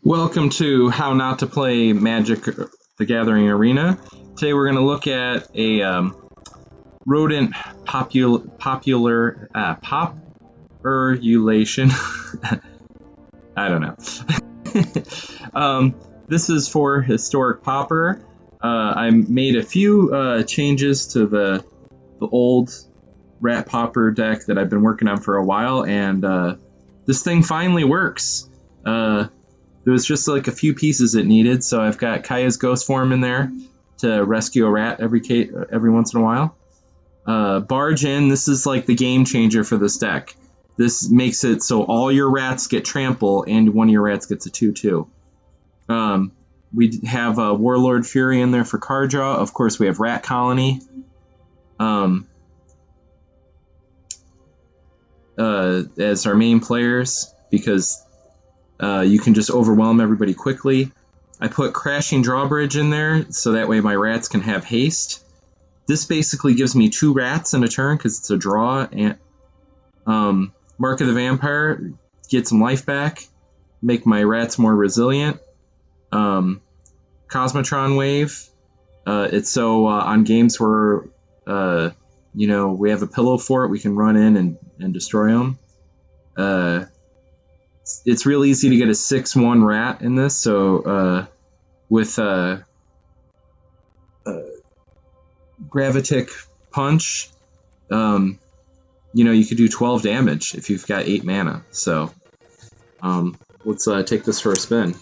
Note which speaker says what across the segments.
Speaker 1: Welcome to How Not to Play Magic the Gathering Arena. Today we're going to look at a rodent population. I don't know. This is for Historic Pauper. I made a few changes to the old Rat Pauper deck that I've been working on for a while, and this thing finally works. There was just like a few pieces it needed, so I've got Kaya's Ghostform in there to rescue a rat every once in a while. Barge In, this is like the game changer for this deck. This makes it so all your rats get trample and one of your rats gets a 2/2. We have Warlord Fury in there for card draw. Of course, we have Rat Colony. As our main players, because you can just overwhelm everybody quickly. I put Crashing Drawbridge in there, so that way my rats can have haste. This basically gives me 2 rats in a turn, because it's a draw. And Mark of the Vampire, get some life back, make my rats more resilient. Cosmotronic Wave, it's so on games where we have a pillow for it, we can run in and destroy them. It's real easy to get a 6/1 rat in this, so with Gravitic Punch, you could do 12 damage if you've got 8 mana. So let's take this for a spin.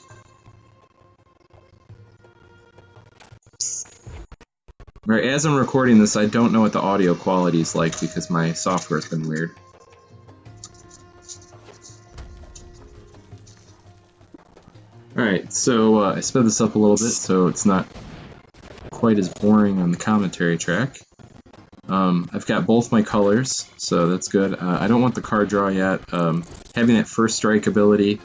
Speaker 1: Right, as I'm recording this, I don't know what the audio quality is like because my software's been weird. Alright, so I sped this up a little bit so it's not quite as boring on the commentary track. I've got both my colors, so that's good. I don't want the card draw yet. Having that first strike ability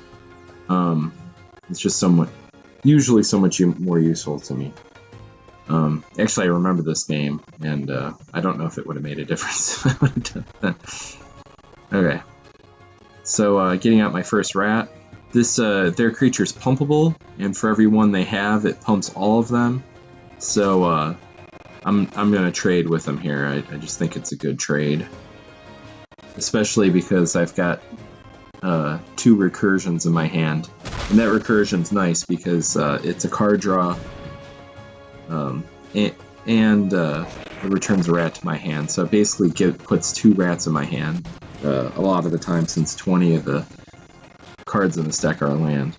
Speaker 1: is just usually so much more useful to me. Actually, I remember this game, and I don't know if it would have made a difference if I would have done that. Okay, so getting out my first rat. Their creature's pumpable, and for every one they have, it pumps all of them. So I'm gonna trade with them here. I just think it's a good trade, especially because I've got 2 recursions in my hand, and that recursion's nice because it's a card draw, and it returns a rat to my hand. So it basically puts 2 rats in my hand a lot of the time, since 20 of the cards in this deck are land.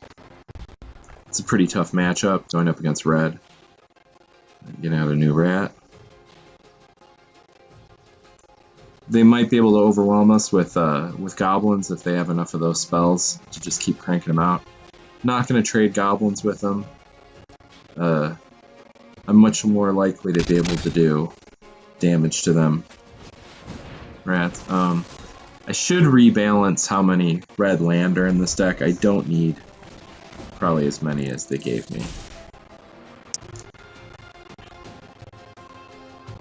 Speaker 1: It's a pretty tough matchup going up against red. Getting out a new rat. They might be able to overwhelm us with goblins if they have enough of those spells to just keep cranking them out. Not going to trade goblins with them. I'm much more likely to be able to do damage to them. Rats. I should rebalance how many red land are in this deck. I don't need probably as many as they gave me.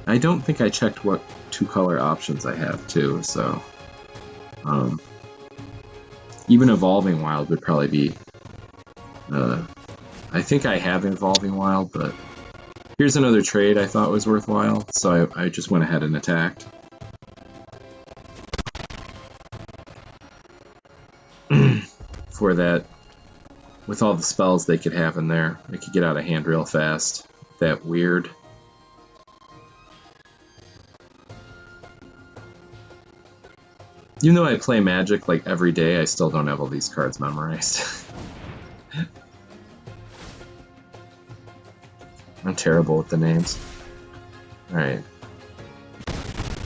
Speaker 1: I don't think I checked what 2 color options I have too, so even Evolving Wild would probably be I think I have Evolving Wild, but here's another trade I thought was worthwhile, so I just went ahead and attacked. For that, with all the spells they could have in there, they could get out of hand real fast. That weird. Even though I play Magic like every day, I still don't have all these cards memorized. I'm terrible with the names. Alright.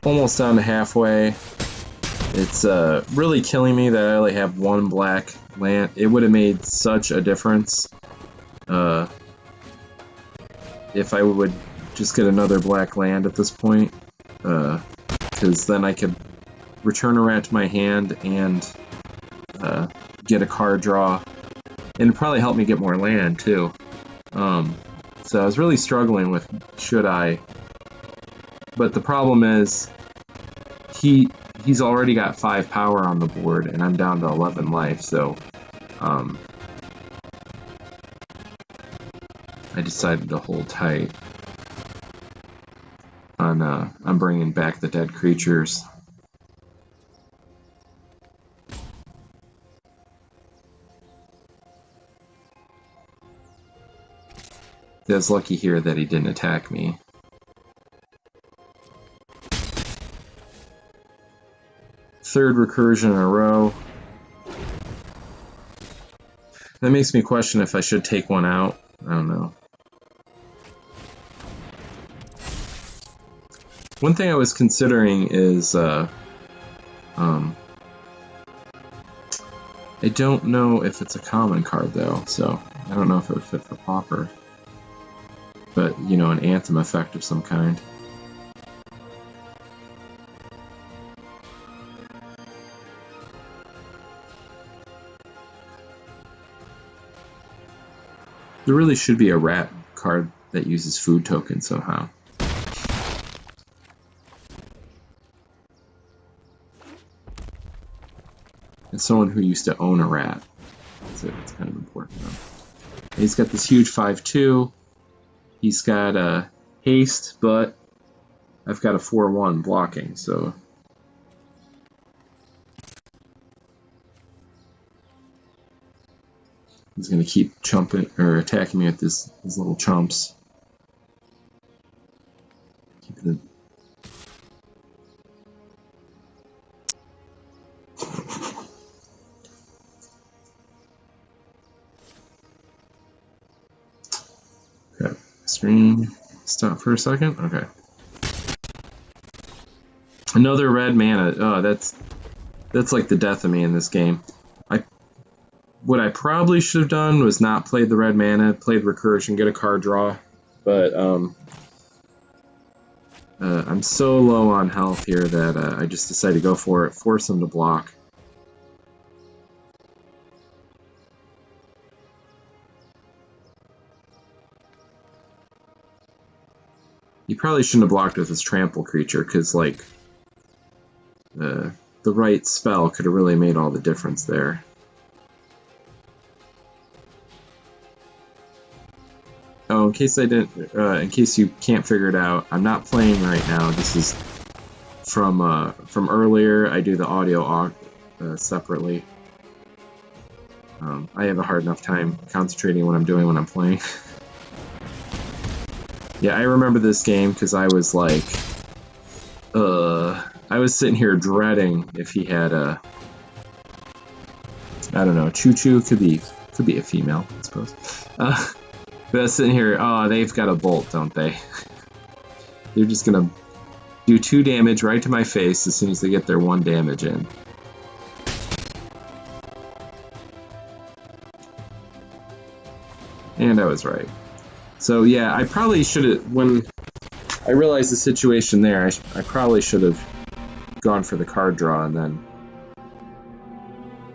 Speaker 1: Almost down to halfway. It's really killing me that I only have 1 black land. It would have made such a difference if I would just get another black land at this point, because then I could return a rat to my hand and get a card draw, and it'd probably help me get more land too. So I was really struggling with should I, but the problem is he's already got 5 power on the board, and I'm down to 11 life, so I decided to hold tight on bringing back the dead creatures. I was lucky here that he didn't attack me. Third recursion in a row. That makes me question if I should take one out. I don't know. One thing I was considering is, I don't know if it's a common card though, so I don't know if it would fit for Pauper. But, you know, an Anthem effect of some kind. There really should be a rat card that uses food tokens somehow. As someone who used to own a rat, it's kind of important though. And he's got this huge 5/2. He's got haste, but I've got a 4/1 blocking, so he's gonna keep chumping or attacking me with his little chumps. Keep it. Okay, stream. Stop for a second. Okay. Another red mana. Oh, that's like the death of me in this game. What I probably should have done was not played the red mana, played recursion, get a card draw. But I'm so low on health here that I just decided to go for it, force him to block. He probably shouldn't have blocked with his trample creature, because like the right spell could have really made all the difference there. Oh, in case in case you can't figure it out, I'm not playing right now. This is from earlier. I do the audio separately. I have a hard enough time concentrating what I'm doing when I'm playing. Yeah, I remember this game because I was like, I was sitting here dreading if he had a, I don't know, Choo Choo could be a female, I suppose. But I was sitting here, oh, they've got a bolt, don't they? They're just gonna do 2 damage right to my face as soon as they get their 1 damage in. And I was right. So yeah, I probably should have, when I realized the situation there, I probably should have gone for the card draw and then,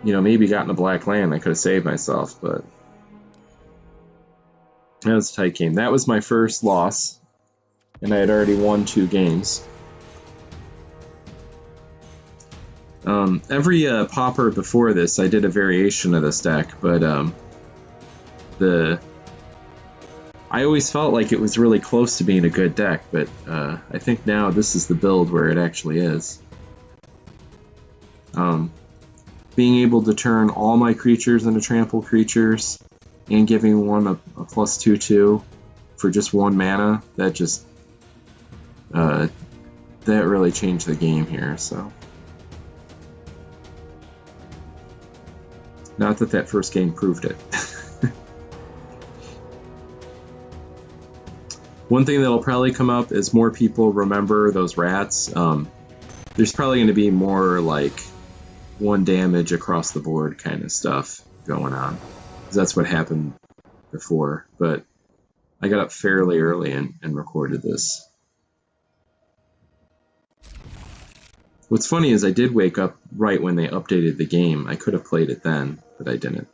Speaker 1: you know, maybe gotten a black land. I could have saved myself, but that was a tight game. That was my first loss, and I had already won 2 games. Every Pauper before this, I did a variation of this deck, but I always felt like it was really close to being a good deck, but I think now this is the build where it actually is. Being able to turn all my creatures into trample creatures and giving one a +2/2 for just 1 mana, that just that really changed the game here. So not that first game proved it. One thing that'll probably come up is more people remember those rats. There's probably going to be more like 1 damage across the board kind of stuff going on. That's what happened before, but I got up fairly early and recorded this. What's funny is I did wake up right when they updated the game. I could have played it then, but I didn't.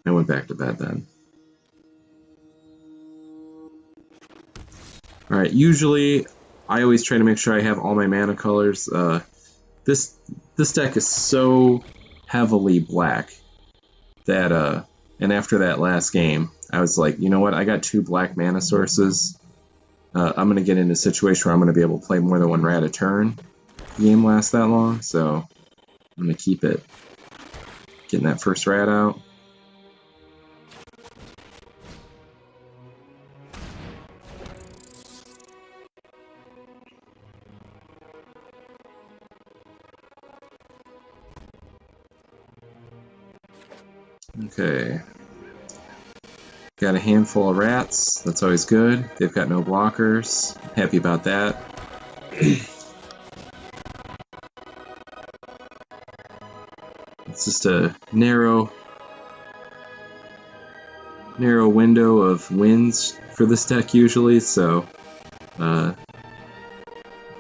Speaker 1: I went back to bed then. Alright, usually I always try to make sure I have all my mana colors. This deck is so heavily black that And after that last game, I was like, you know what? I got 2 black mana sources. I'm going to get into a situation where I'm going to be able to play more than 1 rat a turn. The game lasts that long, so I'm going to keep it. Getting that first rat out. Okay. Got a handful of rats. That's always good. They've got no blockers. Happy about that. It's just a narrow window of wins for this deck usually, so if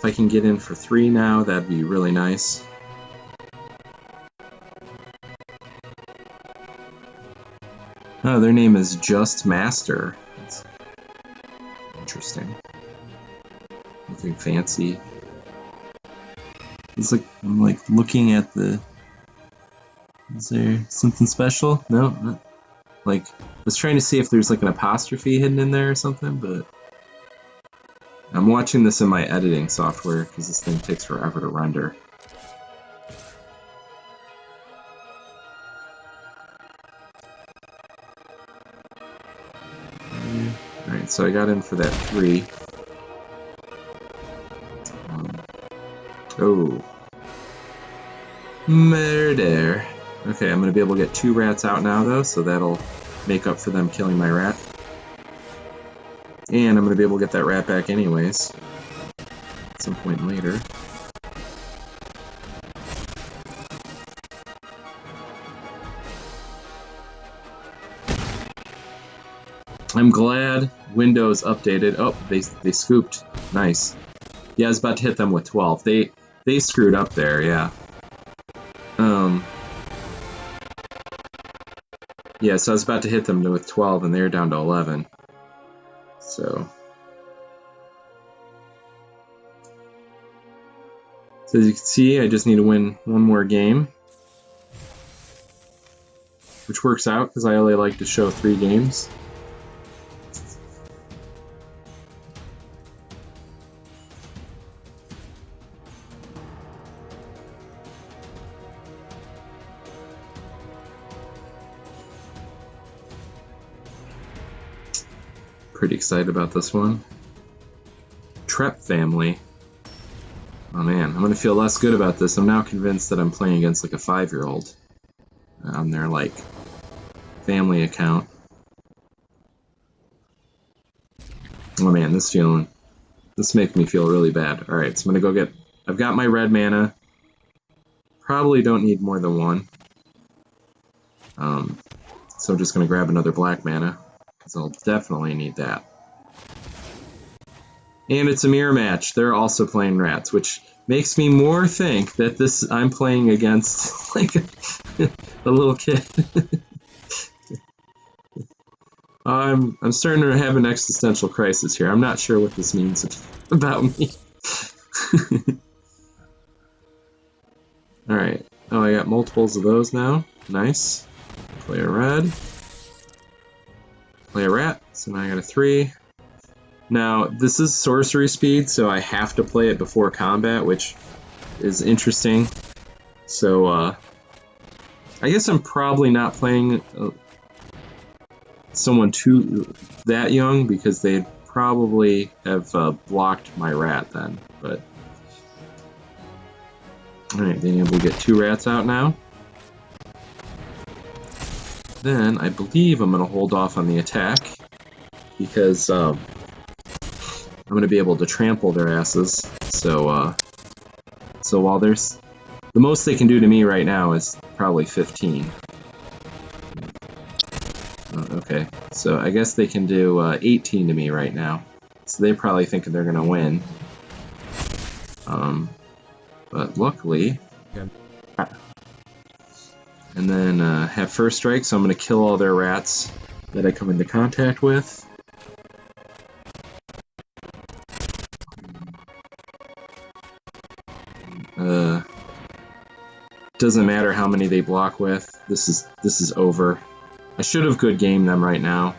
Speaker 1: I can get in for 3 now, that'd be really nice. Oh, their name is Just Master. That's interesting. Nothing fancy. It's like I'm like looking at the. Is there something special? No. Like I was trying to see if there's like an apostrophe hidden in there or something, but I'm watching this in my editing software because this thing takes forever to render. Alright, so I got in for that 3. Oh. Murder. Okay, I'm going to be able to get 2 rats out now, though, so that'll make up for them killing my rat. And I'm going to be able to get that rat back anyways. At some point later. I'm glad Windows updated. Oh, they scooped. Nice. Yeah, I was about to hit them with 12. They screwed up there, yeah. Yeah, so I was about to hit them with 12 and they're down to 11. So as you can see, I just need to win 1 more game. Which works out because I only like to show 3 games. Pretty excited about this one. Trep family. Oh man, I'm gonna feel less good about this. I'm now convinced that I'm playing against like a 5-year-old on their like family account. Oh man, this makes me feel really bad. Alright, so I'm gonna go get, I've got my red mana. Probably don't need more than 1. So I'm just gonna grab another black mana. Because I'll definitely need that. And it's a mirror match. They're also playing rats, which makes me more think that I'm playing against like a little kid. I'm starting to have an existential crisis here. I'm not sure what this means about me. Alright. Oh, I got multiples of those now. Nice. Play a red. Play a rat. So now I got a 3. Now, this is sorcery speed, so I have to play it before combat, which is interesting. So, I guess I'm probably not playing someone that young, because they'd probably have blocked my rat then, but... Alright, being able to get 2 rats out now. Then, I believe I'm going to hold off on the attack, because, I'm going to be able to trample their asses, so while there's... The most they can do to me right now is probably 15. Oh, okay, so I guess they can do 18 to me right now. So they probably think they're going to win. But luckily... And then have first strike, so I'm going to kill all their rats that I come into contact with. Doesn't matter how many they block with. This is over. I should have good gamed them right now.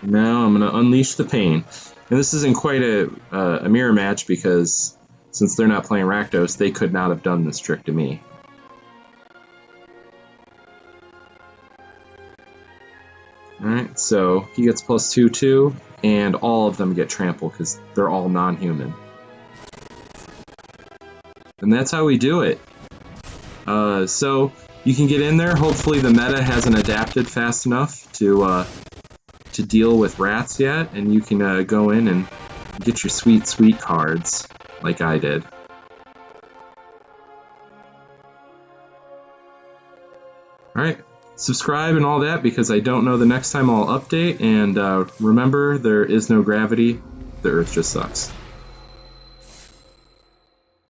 Speaker 1: Now I'm going to unleash the pain. And this isn't quite a mirror match because since they're not playing Rakdos, they could not have done this trick to me. Alright, so he gets +2/2, and all of them get trampled because they're all non-human. And that's how we do it. So you can get in there. Hopefully the meta hasn't adapted fast enough to deal with rats yet, and you can go in and get your sweet cards like I did. Alright, subscribe and all that because I don't know the next time I'll update, and remember, there is no gravity, the Earth just sucks.